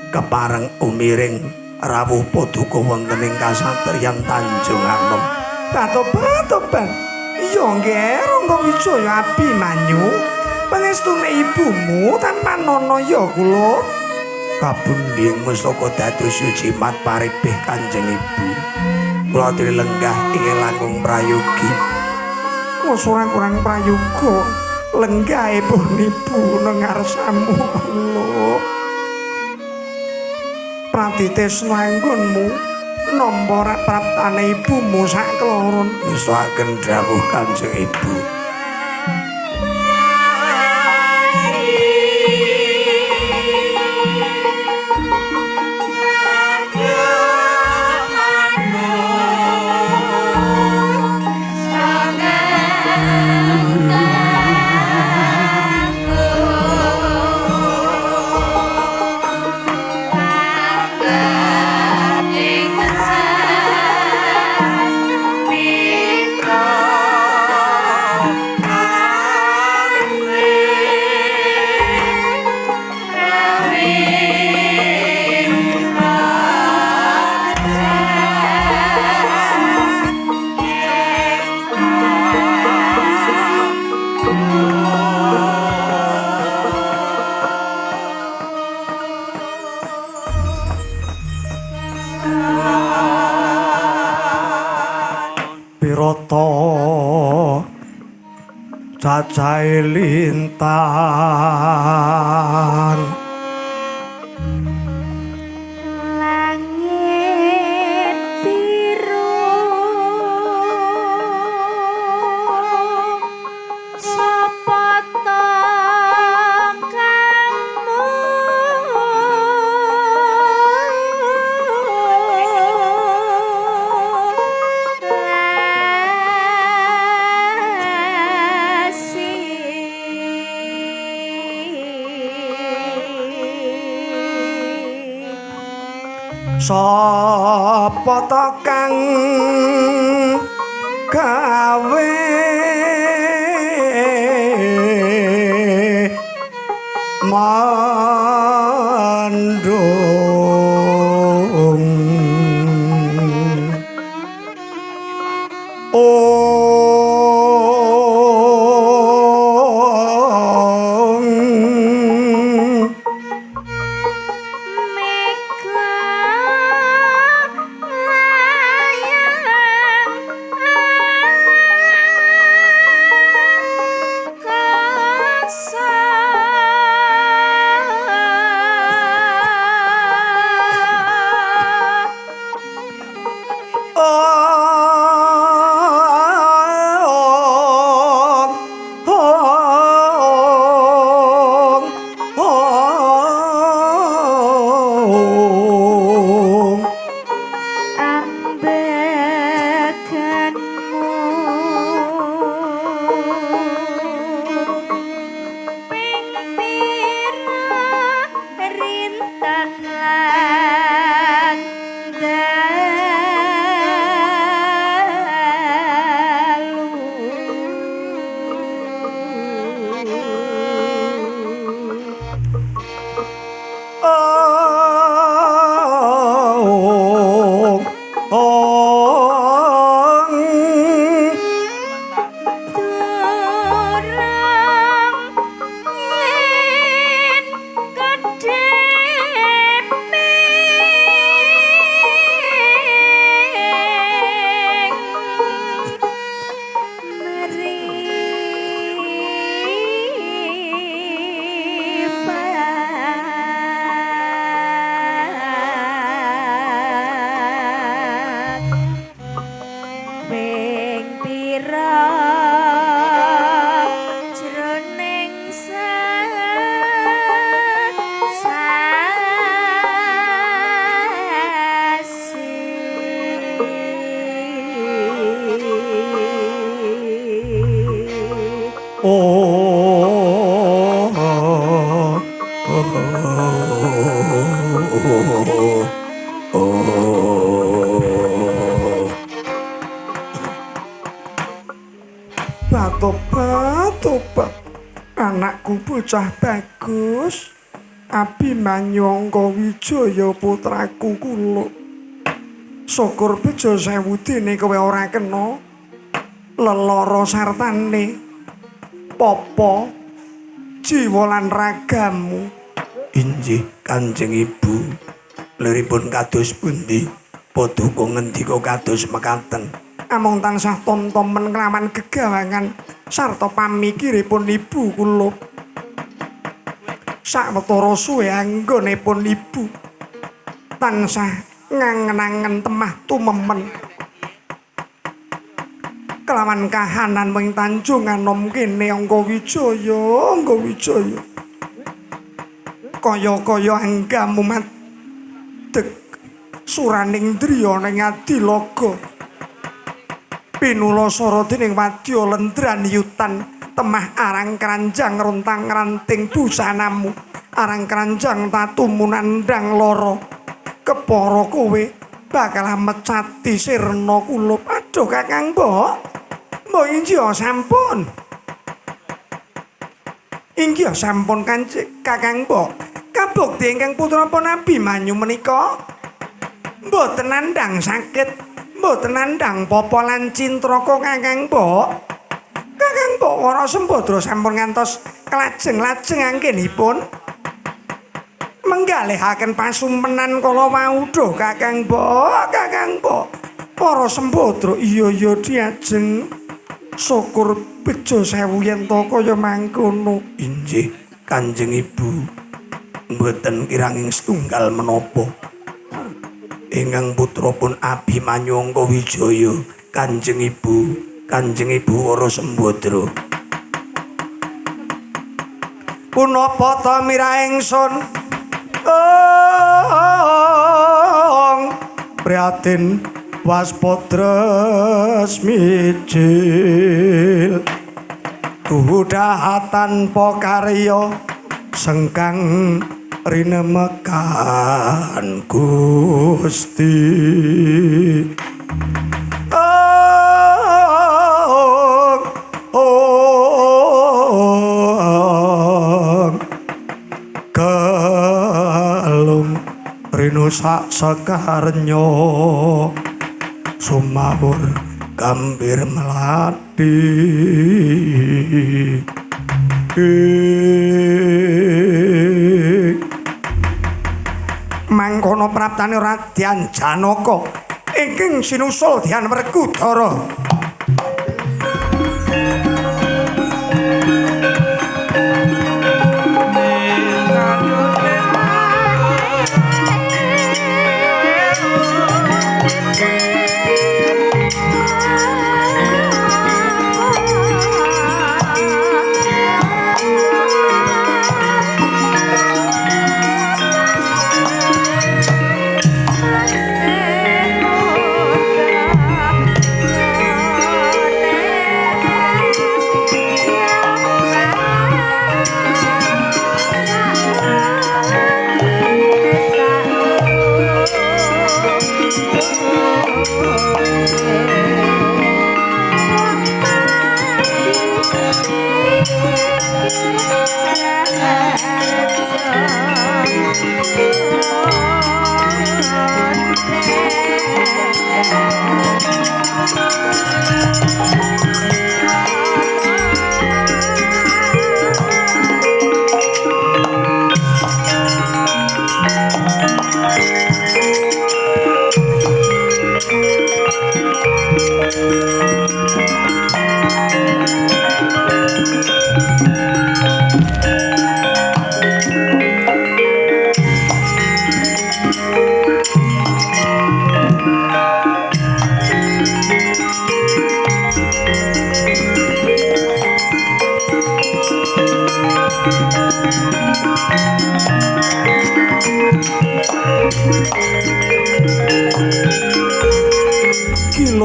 kepareng umiring rawuh paduka wonten ing kasatriyan Tanjung Anom. Patoban Iya nggih, Rangga Wijaya Abimanyu. Pangestune ibumu tanpa nono ya kula. Kabunding mustaka dados jimat paribih Kanjeng Ibu. Kula lenggah ing langkung prayogi. Wes ora kurang prayoga. Lenggahipun ibu nang ngarsamu kula. Pratitresna anggonmu nampa praptane ibumu sak kloron. Ngesaken dawuh Kanjeng Ibu. Pirata cacahe lintang langit biru sapa tangkamu sapa ta kang gawe mandung Tobat, anakku bocah bagus. Abimanyu Angga Wijaya putraku kula. Syukur bejo sewu dene kowe ora kena. lelara sartane popo jiwa lan ragamu. Injih Kanjeng Ibu, liripun kados pundi? Paduka ngendika kados mekaten. Amung tansah tom-tomen kelawan gegawangan sarta pamikiripun ibu kula. Sawetara suwe anggonipun ibu tansah ngangen-angen temah tumemen kelawan kahanan wing Tanjung Anom kene Angga Wijaya. Kaya-kaya anggamu madeg suraning driya ning adilaga. Pinulasara dening wadya lendranyutan temah arang kranjang rontang ranting busanamu. Arang kranjang tatumu nandhang lara. Kepara kowe bakal mecati sirna kulup. Aduh Kakang Mbok. Mbok inggih sampun. Inggih sampun Kakang Mbok. Kabukti ingkang putra Nabi Manyu menika mboten nandhang sakit, mboten nandhang papa lan cintraka Kakang Mbok. Kakang Mbok ora sembadra sampun ngantos klajeng-lajeng anggenipun menggalihaken pasumpenan kala wauda Kakang Mbok. Para sembadra iya diajeng syukur bejo sewu yen to kaya mangkono. Injih Kanjeng Ibu. Mboten kiranging setunggal menapa ingkang putra pun Abimanyu Angga Wijaya. Kanjeng Ibu ora sembadra. Punapa ta mira ingsun prihatin waspadres mijil kudahatan pakarya sengkang rinemekan Gusti. Galung rinu sak sekarnya sumawur gambir melati. Mangkono praptane Radyan Janaka ingkang sinusul Dyan Werkudara.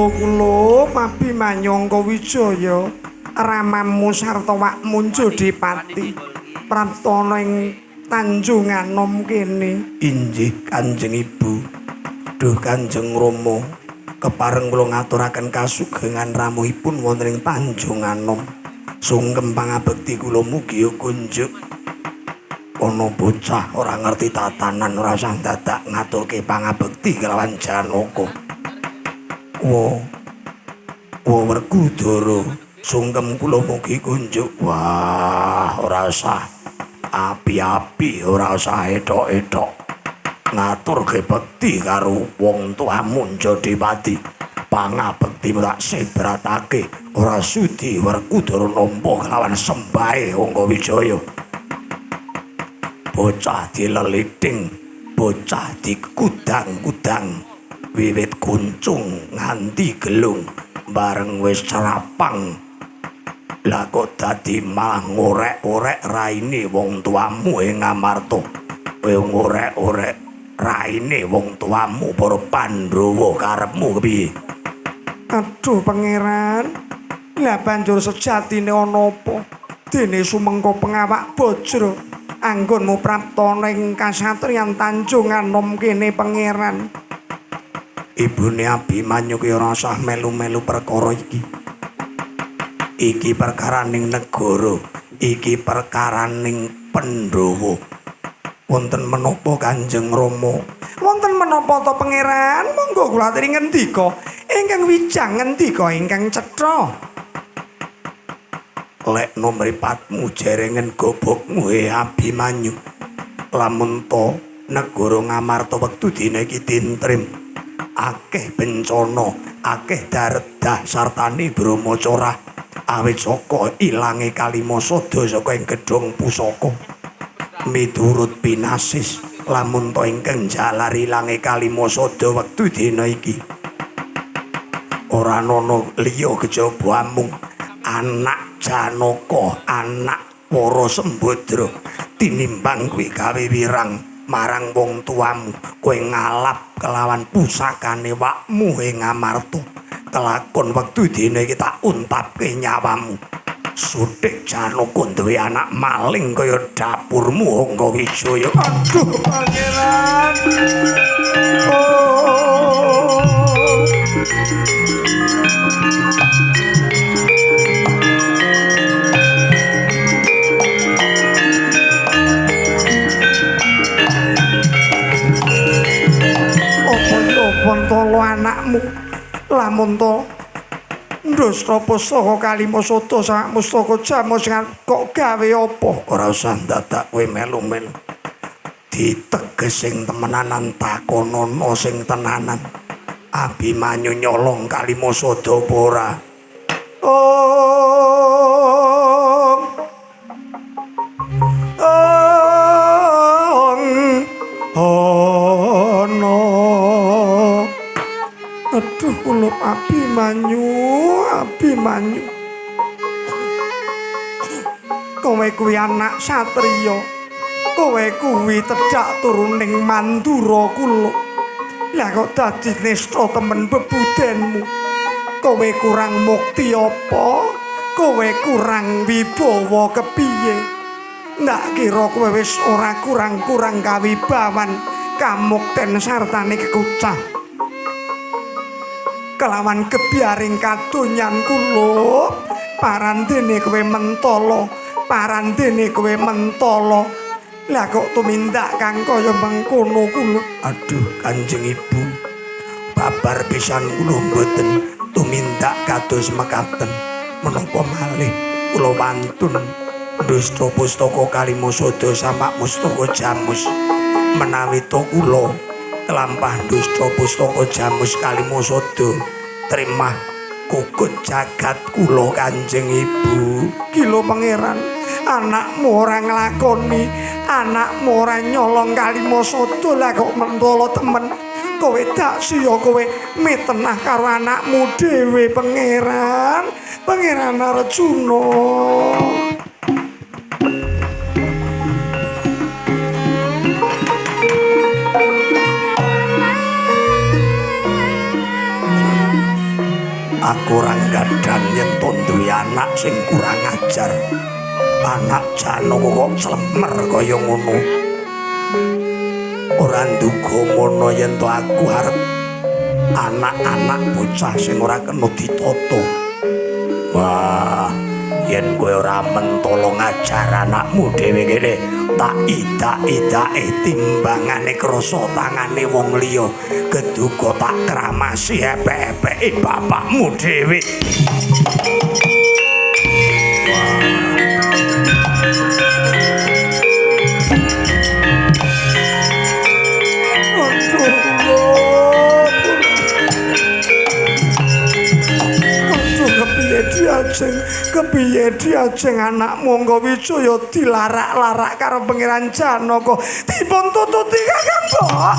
Kula Abimanyu Angga Wijaya ramamu sarta wakmu Jodipati praptana ing Tanjung Anom kene. Injih Kanjeng Ibu. Duh Kanjeng Rama, kepareng kula ngaturaken kasugengan ramuhipun wonten ing Tanjung Anom. Sungkem pangabekti kula mugi kunjuk. Ana bocah ora ngerti tatanan ora usah dadak ngaturke pangabekti kelawan Janaka. Werkudara sungkem kula mugi kunjuk. Wah, ora usah api-api, ora usah etok-etok. Ngaturke bekti karo wong tuamu Jodipati. Pangabektimu tak sebratake, ora sudi Werkudara nampa kelawan sembahe Angga Wijaya. Bocah dileliting, bocah dikudang-kudang, wiwit kuncung nganti gelung, bareng wis cerapang. Lah kok dadi malah ngorek-orek raine wong tuamu ing Ngamarta. Kowe ngorek-orek raine wong tuamu para Pandhawa, karepmu kepiye? Aduh pangeran, lah banjur sejatine ana apa? Dene sumengko pengawak Bajra anggonmu prapta ning kasatriyan Tanjung Anom kene pangeran. Ibune Abimanyu ki ora usah melu-melu perkara iki. Iki perkaraning negara, iki perkaraning Pandhawa. Wonten menapa Kanjeng Rama? Wonten menapa to pangeran? Monggo kula aturi ngendika. Ingkang wijang ngendika ingkang cetha. Lekno mripatmu jerengen gobokmu Abimanyu. Lamun to negara Ngamarta wektu dina iki tintrim. Akeh bencana, akeh daredah sartane Brahmacara. Awit saka ilange Kalimasada saka ing gedhong pusaka. Miturut pinasis, lamun to ingkang jalar ilange Kalimasada wektu dina iki. Ora ana liya kejaba amung anak Janaka, anak para Sembadra tinimbang kowe gawe wirang marang wong tuamu. Kowe ngalap kelawan pusakane wakmu ing Ngamarta. Kelakon wektu dene iki tak untapke nyawamu. Sutik Janaka duwe anak maling kaya dapurmu Angga Wijaya. Aduh pangeran. Oh. Wontolo anakmu lamun to ndusra pusaka Kalimasada sak mustaka jamus kok gawe apa? Ora usah dadak kowe melu-melu. Diteges sing temenanan, takonono sing tenanan. Abimanyu nyolong Kalimasada apa ora? Aduh kulup Abimanyu. Kowe kuwi anak satriya. Kowe kuwi tedhak turuning Mandura kula. Lah kok dadi nista temen bebudenmu. Kowe kurang mukti apa? Kowe kurang wibawa kepiye? Ndak kira kowe wis ora kurang-kurang kawibawan, kamukten sartane kekucah. Kelawan kebiaring kadonyan kula, parandene kowe mentala. Lah kok tumindak kang kaya mengkono kula. Aduh Kanjeng Ibu, babar pisan kula mboten tumindak kados mekaten. Menapa malih kula wantun dusta pustaka Kalimasada samak mustaka jamus. Menawi to kula kelampah dusta pustaka jamus Kalimasada trimah kukut jagat kula Kanjeng Ibu. Gila pangeran, anakmu ora nglakoni, anakmu ora nyolong Kalimasada, lah kok mentolo temen. Kowe dak siya kowe mitenah karo anakmu dhewe pangeran Arjuna. Aku ora gadang yen to duwe anak sing kurang ajar. Anak Janaka kok clemer kaya ngono. Ora nduga mono yen to aku arep anak-anak bocah sing ora kena ditata. Wah, yen kowe ora mentolo ngajar anakmu dhewe kene tak idak-idake timbangane krasa tangane wong liya keduga tak kramasi epek-epeke bapakmu dhewe. Kepiye diajeng anakmu Angga Wijaya dilarak-larak karo Pangeran Janaka dipun tututi Kakang Mbok.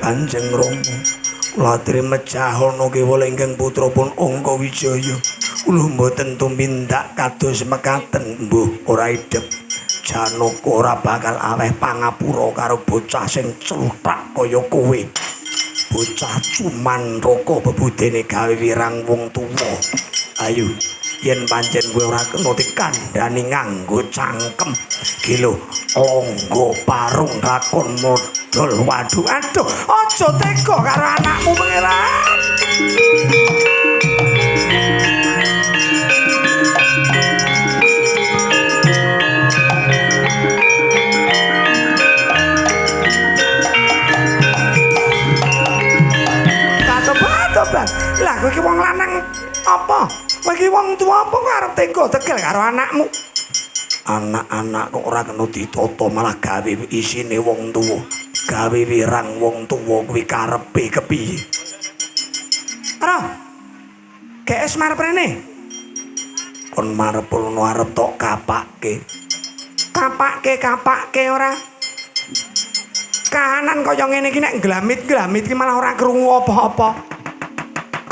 Kanjeng Rama, kula aturi mejahono kewa ingkang putra pun Angga Wijaya. Kula mboten tumindak kados mekaten, mbuh ora idep. Janaka ora bakal aweh pangapura karo bocah sing celthak kaya kowe. Bocah cuman raka bebudene gawe wirang wong tuwa. Ayo, yen pancen kowe ora kena dikandhani nganggo cangkem. Ki lho, longgo parung lakon modal. Waduh, aduh, aja tega karo anakmu Pangeran. Katobat, lah kowe iki wong lanang apa? Kowe iki wong tuwa apa kok arep tega tegel karo anakmu? Anak-anak kok ora kena ditata malah gawe isine wong tuwa. Gawe wirang wong tuwa kuwi karepe kepiye? Ora. GS marep rene. Kon marep ono arep tok kapake. Kapake ora. Kahanan kaya ngene iki nek glamit-glamit iki malah ora krungu apa-apa.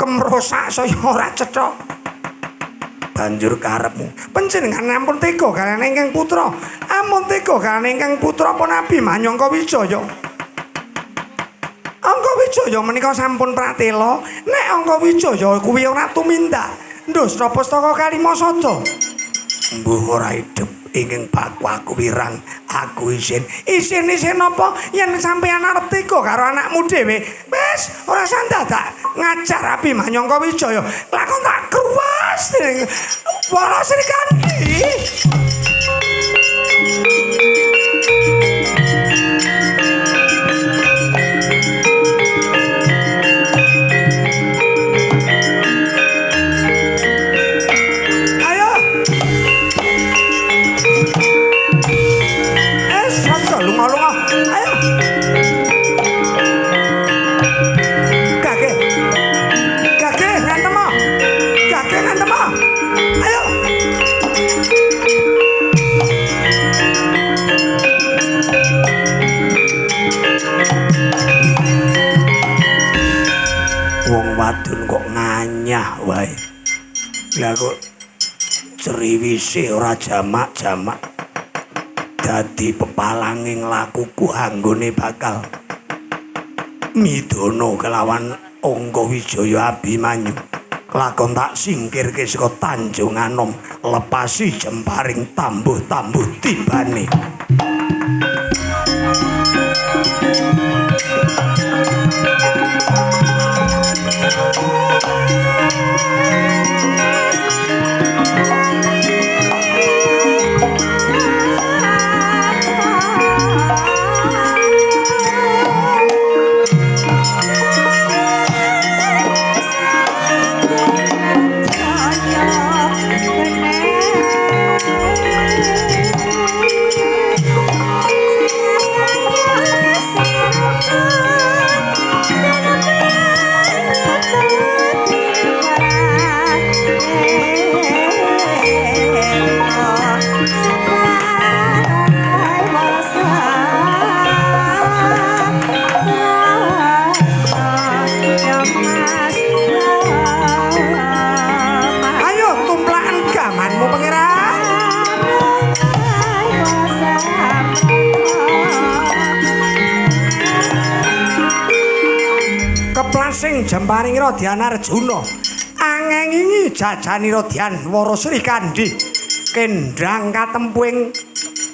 Kemrosak saya ora cethok. Banjur karepmu panjenengan ampun tega kaliyan ingkang putra, ampun tega kaliyan ingkang putra pun Nabi Manyangka Wijaya. Angga Wijaya menika sampun pratela nek Angga Wijaya kuwi ora tumindak ndusra pustaka Kalimasada. Mbuh ora idep ingkang bakwaku wirang aku isin apa yen sampeyan arep tega karo anakmu dhewe wis ora sandadak ngajar Abi Manyangka Wijaya lakon tak kruwas ning Wala Sri Kandi. Wadon kok nganyah wae. Lah kok ceriwise ora jamak-jamak. Dadi pepalanging lakuku anggone bakal midono kelawan Angga Wijaya Abimanyu. Lakon tak singkirke saka Tanjung Anom, lepasi jemparing tambuh-tambuh tibane. ing jemparing Radyan Arjuna angengingi jajanira Dyan Wara Sri Kandi kendhang katempuing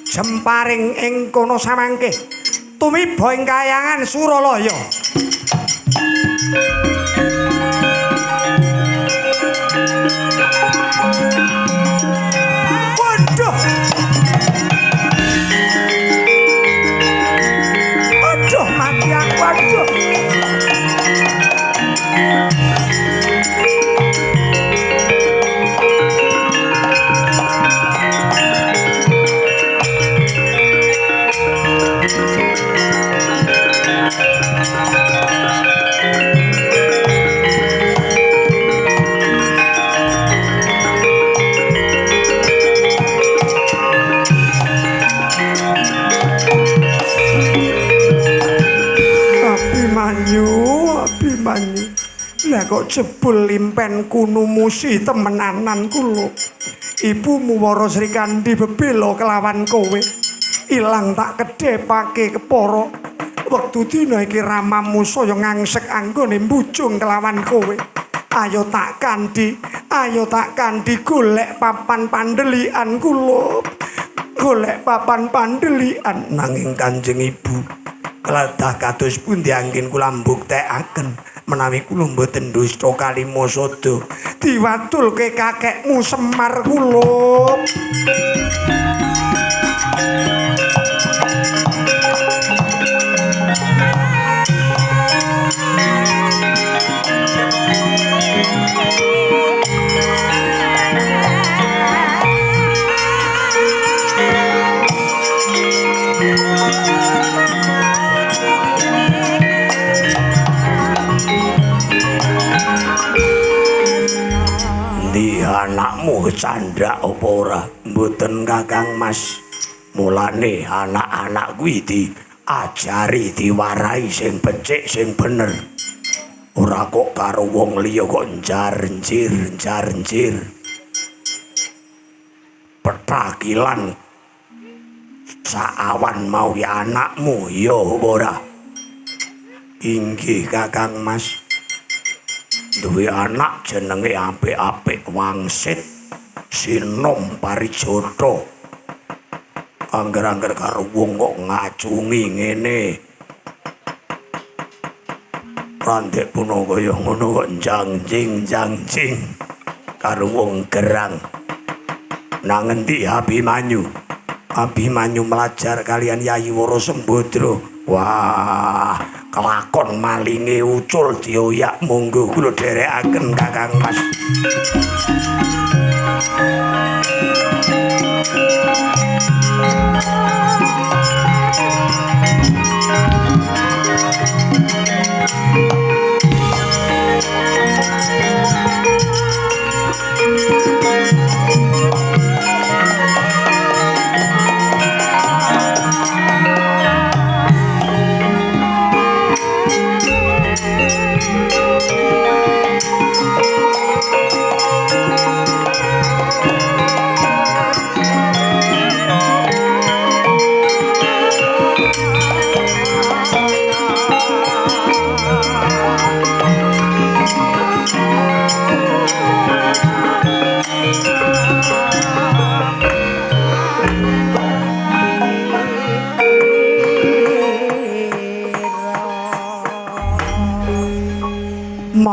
jemparing ing kono samangke tumiba ing kayangan Suralaya. Waduh, waduh mati aku, waduh. Abimanyu, lah kok jebul limpen kuno musi temenanan kulo. Ibumu Wara Sri Kandi bebelo kelawan kowe. Ilang tak kedhepake kepara. Wektu dina iki ramamu saya ngangsek anggone mbujung kelawan kowe. Ayo tak kandi golek papan pandelikan kulo. Golek papan pandelikan nanging Kanjeng Ibu. Kelatah kados pundi anggen kula mbuktekaken menawi kula mboten dusta Kalimasada diwatulke kakekmu Semar kula. Anakmu candhak apa ora? Mboten Kakang Mas. Mulane anak-anak kuwi diajari diwarai sing becik sing bener. Ora kok karo wong liya kok njar-njir. Petakilan saawan mau anakmu ya ora? Inggih Kakang Mas. Duwe anak jenenge apik-apik wangsit Sinom Parijata. Angger-angger karo wong kok ngacungi ngene. Randek puno kaya ngono kok jangjing karo wong gerang. Nang endi Abimanyu? Abimanyu melajar kalian Yayi Wara Sembadra. Wah, kelakon malinge ucul dioyak monggo kula dherekaken Kakang Mas.